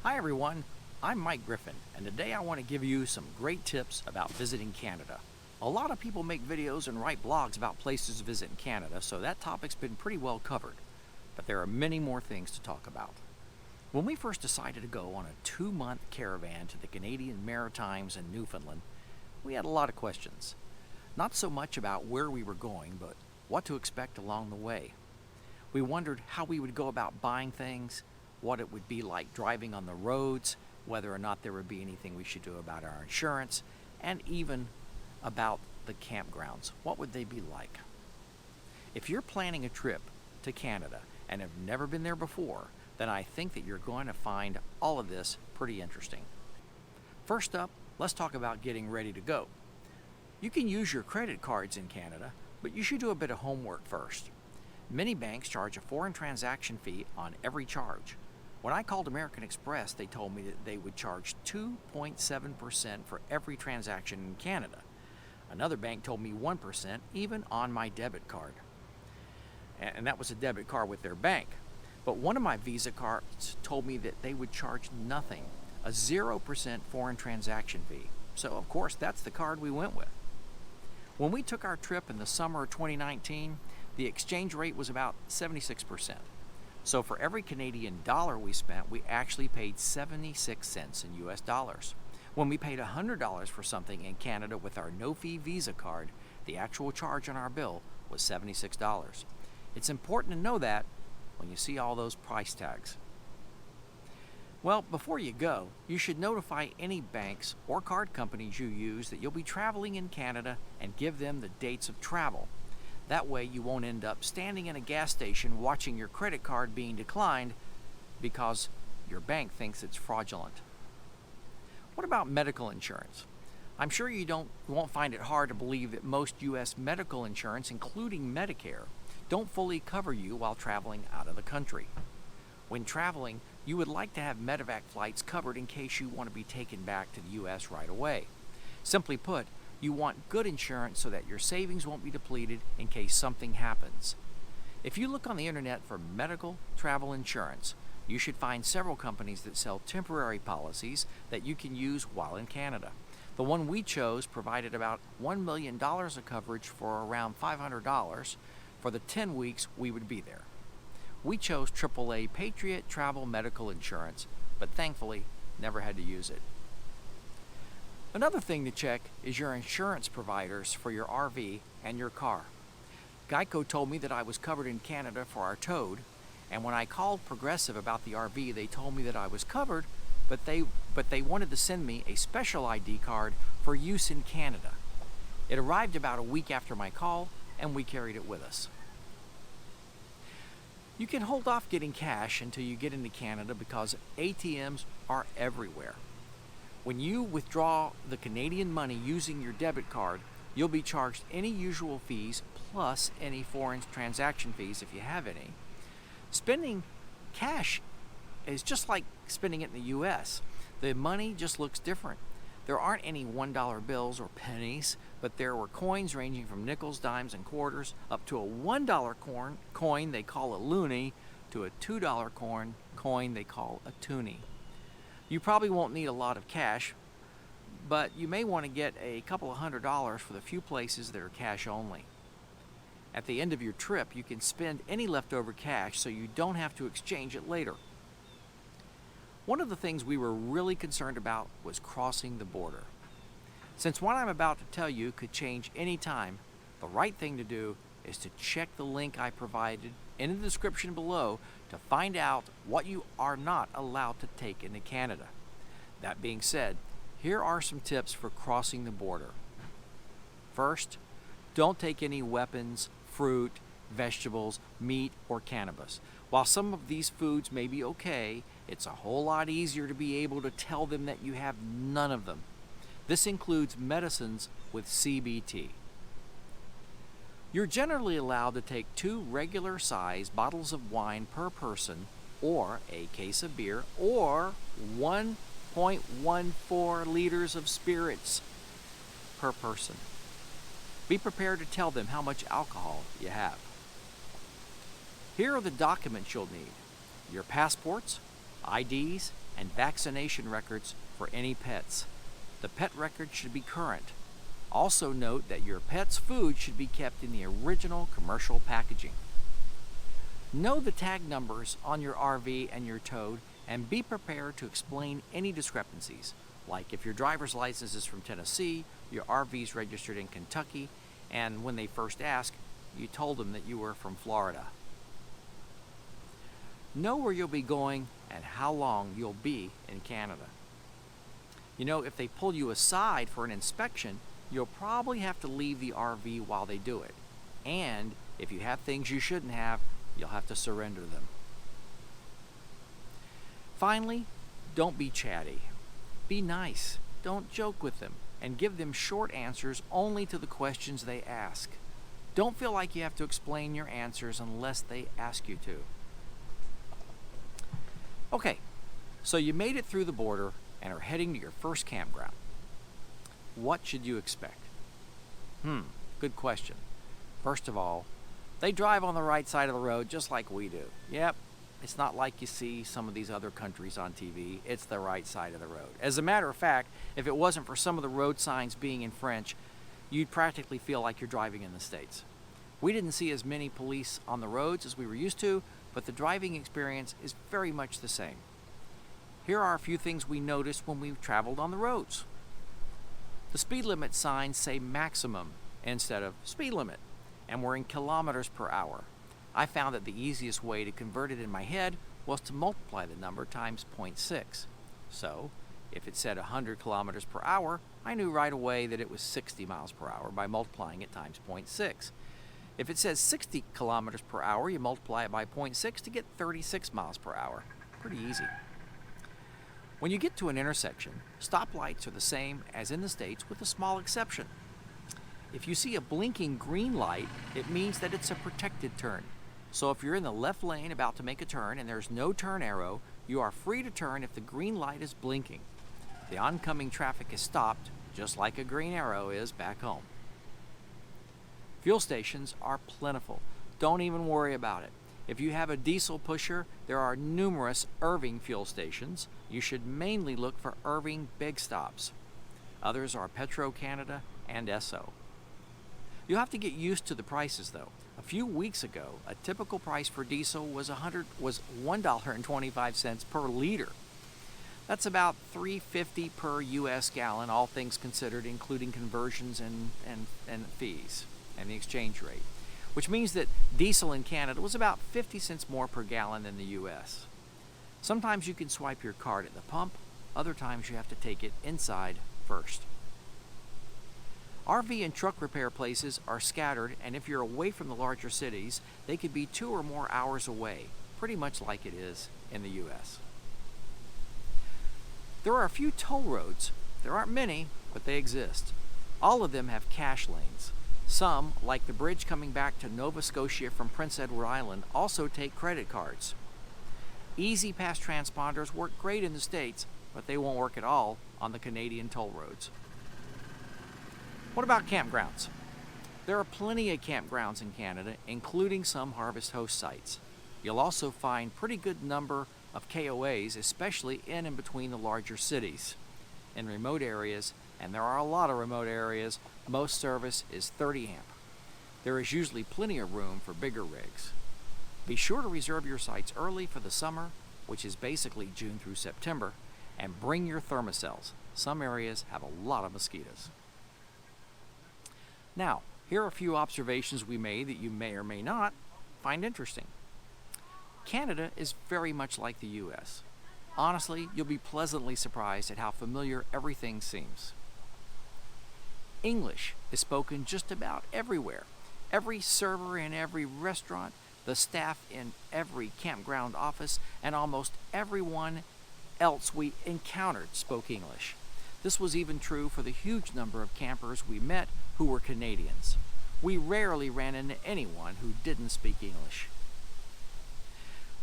Hi everyone, I'm Mike Griffin, and today I want to give you some great tips about visiting Canada. A lot of people make videos and write blogs about places to visit in Canada, so that topic's been pretty well covered. But there are many more things to talk about. When we first decided to go on a 2-month caravan to the Canadian Maritimes and Newfoundland, we had a lot of questions. Not so much about where we were going, but what to expect along the way. We wondered how we would go about buying things, what it would be like driving on the roads, whether or not there would be anything we should do about our insurance, and even about the campgrounds. What would they be like? If you're planning a trip to Canada and have never been there before, then I think that you're going to find all of this pretty interesting. First up, let's talk about getting ready to go. You can use your credit cards in Canada, but you should do a bit of homework first. Many banks charge a foreign transaction fee on every charge. When I called American Express, they told me that they would charge 2.7% for every transaction in Canada. Another bank told me 1%, even on my debit card. And that was a debit card with their bank. But one of my Visa cards told me that they would charge nothing, a 0% foreign transaction fee. So, of course, that's the card we went with. When we took our trip in the summer of 2019, the exchange rate was about 76%. So for every Canadian dollar we spent, we actually paid 76 cents in US dollars. When we paid $100 for something in Canada with our no-fee Visa card, the actual charge on our bill was $76. It's important to know that when you see all those price tags. Well, before you go, you should notify any banks or card companies you use that you'll be traveling in Canada and give them the dates of travel. That way you won't end up standing in a gas station watching your credit card being declined because your bank thinks it's fraudulent. What about medical insurance? I'm sure you won't find it hard to believe that most U.S. medical insurance, including Medicare, don't fully cover you while traveling out of the country. When traveling, you would like to have medevac flights covered in case you want to be taken back to the U.S. right away. Simply put, you want good insurance so that your savings won't be depleted in case something happens. If you look on the internet for medical travel insurance, you should find several companies that sell temporary policies that you can use while in Canada. The one we chose provided about $1 million of coverage for around $500 for the 10 weeks we would be there. We chose AAA Patriot Travel Medical Insurance, but thankfully never had to use it. Another thing to check is your insurance providers for your RV and your car. Geico told me that I was covered in Canada for our Toad, and when I called Progressive about the RV, they told me that I was covered, but they wanted to send me a special ID card for use in Canada. It arrived about a week after my call, and we carried it with us. You can hold off getting cash until you get into Canada because ATMs are everywhere. When you withdraw the Canadian money using your debit card, you'll be charged any usual fees plus any foreign transaction fees if you have any. Spending cash is just like spending it in the US. The money just looks different. There aren't any $1 bills or pennies, but there were coins ranging from nickels, dimes, and quarters up to a $1 coin they call a loonie to a $2 coin they call a toonie. You probably won't need a lot of cash, but you may want to get a couple of $100s for the few places that are cash only. At the end of your trip, you can spend any leftover cash so you don't have to exchange it later. One of the things we were really concerned about was crossing the border. Since what I'm about to tell you could change any time, the right thing to do is to check the link I provided in the description below to find out what you are not allowed to take into Canada. That being said, here are some tips for crossing the border. First, don't take any weapons, fruit, vegetables, meat, or cannabis. While some of these foods may be okay, it's a whole lot easier to be able to tell them that you have none of them. This includes medicines with CBT. You're generally allowed to take 2 regular-sized bottles of wine per person, or a case of beer, or 1.14 liters of spirits per person. Be prepared to tell them how much alcohol you have. Here are the documents you'll need: your passports, IDs, and vaccination records for any pets. The pet record should be current. Also note that your pet's food should be kept in the original commercial packaging. Know the tag numbers on your RV and your toad, and be prepared to explain any discrepancies, like if your driver's license is from Tennessee, your RV's registered in Kentucky, and when they first ask, you told them that you were from Florida. Know where you'll be going and how long you'll be in Canada. You know, if they pull you aside for an inspection, you'll probably have to leave the RV while they do it. And if you have things you shouldn't have, you'll have to surrender them. Finally, don't be chatty. Be nice. Don't joke with them, and give them short answers only to the questions they ask. Don't feel like you have to explain your answers unless they ask you to. Okay, so you made it through the border and are heading to your first campground. What should you expect? Good question. First of all, they drive on the right side of the road just like we do. Yep, it's not like you see some of these other countries on TV. It's the right side of the road. As a matter of fact, if it wasn't for some of the road signs being in French, you'd practically feel like you're driving in the States. We didn't see as many police on the roads as we were used to, but the driving experience is very much the same. Here are a few things we noticed when we traveled on the roads. The speed limit signs say maximum instead of speed limit, and we're in kilometers per hour. I found that the easiest way to convert it in my head was to multiply the number times 0.6. So, if it said 100 kilometers per hour, I knew right away that it was 60 miles per hour by multiplying it times 0.6. If it says 60 kilometers per hour, you multiply it by 0.6 to get 36 miles per hour. Pretty easy. When you get to an intersection, stoplights are the same as in the States with a small exception. If you see a blinking green light, it means that it's a protected turn. So if you're in the left lane about to make a turn and there's no turn arrow, you are free to turn if the green light is blinking. The oncoming traffic is stopped, just like a green arrow is back home. Fuel stations are plentiful. Don't even worry about it. If you have a diesel pusher, there are numerous Irving fuel stations. You should mainly look for Irving big stops. Others are Petro-Canada and Esso. You'll have to get used to the prices though. A few weeks ago, a typical price for diesel was $1.25 per liter. That's about $3.50 per U.S. gallon, all things considered, including conversions and fees and the exchange rate, which means that diesel in Canada was about 50 cents more per gallon than the U.S. Sometimes you can swipe your card at the pump, other times you have to take it inside first. RV and truck repair places are scattered, and if you're away from the larger cities, they could be 2 or more hours away, pretty much like it is in the U.S. There are a few toll roads. There aren't many, but they exist. All of them have cash lanes. Some, like the bridge coming back to Nova Scotia from Prince Edward Island, also take credit cards. Easy Pass transponders work great in the States, but they won't work at all on the Canadian toll roads. What about campgrounds? There are plenty of campgrounds in Canada, including some Harvest Host sites. You'll also find pretty good number of KOAs, especially in and between the larger cities. In remote areas, and there are a lot of remote areas, most service is 30 amp. There is usually plenty of room for bigger rigs. Be sure to reserve your sites early for the summer, which is basically June through September, and bring your thermocells. Some areas have a lot of mosquitoes. Now, here are a few observations we made that you may or may not find interesting. Canada is very much like the U.S. Honestly, you'll be pleasantly surprised at how familiar everything seems. English is spoken just about everywhere. Every server in every restaurant, the staff in every campground office, and almost everyone else we encountered spoke English. This was even true for the huge number of campers we met who were Canadians. We rarely ran into anyone who didn't speak English.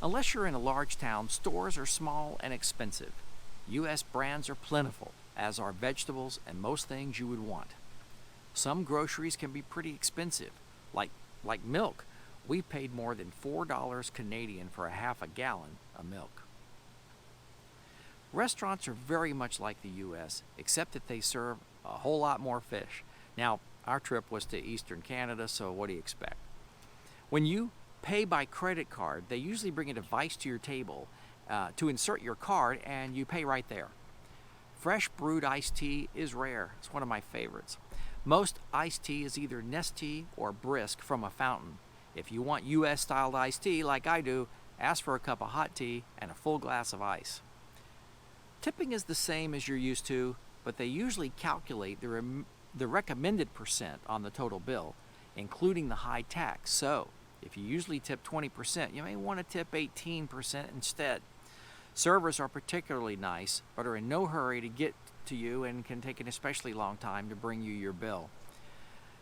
Unless you're in a large town, stores are small and expensive. U.S. brands are plentiful, as are vegetables and most things you would want. Some groceries can be pretty expensive, like milk. We paid more than $4 Canadian for a half a gallon of milk. Restaurants are very much like the US, except that they serve a whole lot more fish. Now, our trip was to Eastern Canada, so what do you expect? When you pay by credit card, they usually bring a device to your table to insert your card, and you pay right there. Fresh brewed iced tea is rare. It's one of my favorites. Most iced tea is either Nestea or Brisk from a fountain. If you want US styled iced tea like I do, ask for a cup of hot tea and a full glass of ice. Tipping is the same as you're used to, but they usually calculate the recommended percent on the total bill, including the high tax. So, if you usually tip 20%, you may want to tip 18% instead. Servers are particularly nice, but are in no hurry to get to you and can take an especially long time to bring you your bill.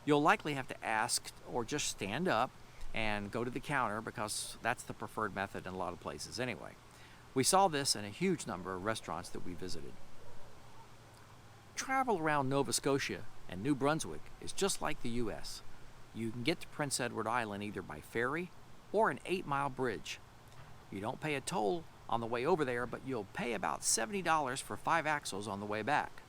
You'll likely have to ask or just stand up and go to the counter because that's the preferred method in a lot of places anyway. We saw this in a huge number of restaurants that we visited. Travel around Nova Scotia and New Brunswick is just like the US. You can get to Prince Edward Island either by ferry or an 8-mile bridge. You don't pay a toll on the way over there, but you'll pay about $70 for 5 axles on the way back.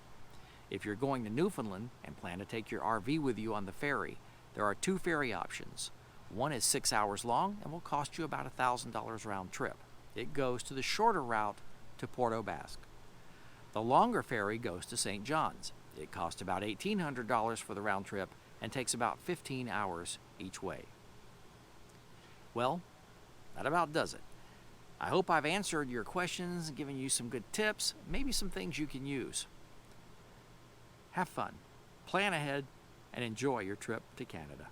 If you're going to Newfoundland and plan to take your RV with you on the ferry, there are 2 ferry options. One is 6 hours long and will cost you about $1,000 round trip. It goes to the shorter route to Port aux Basques. The longer ferry goes to St. John's. It costs about $1,800 for the round trip and takes about 15 hours each way. Well, that about does it. I hope I've answered your questions, given you some good tips, maybe some things you can use. Have fun, plan ahead, and enjoy your trip to Canada.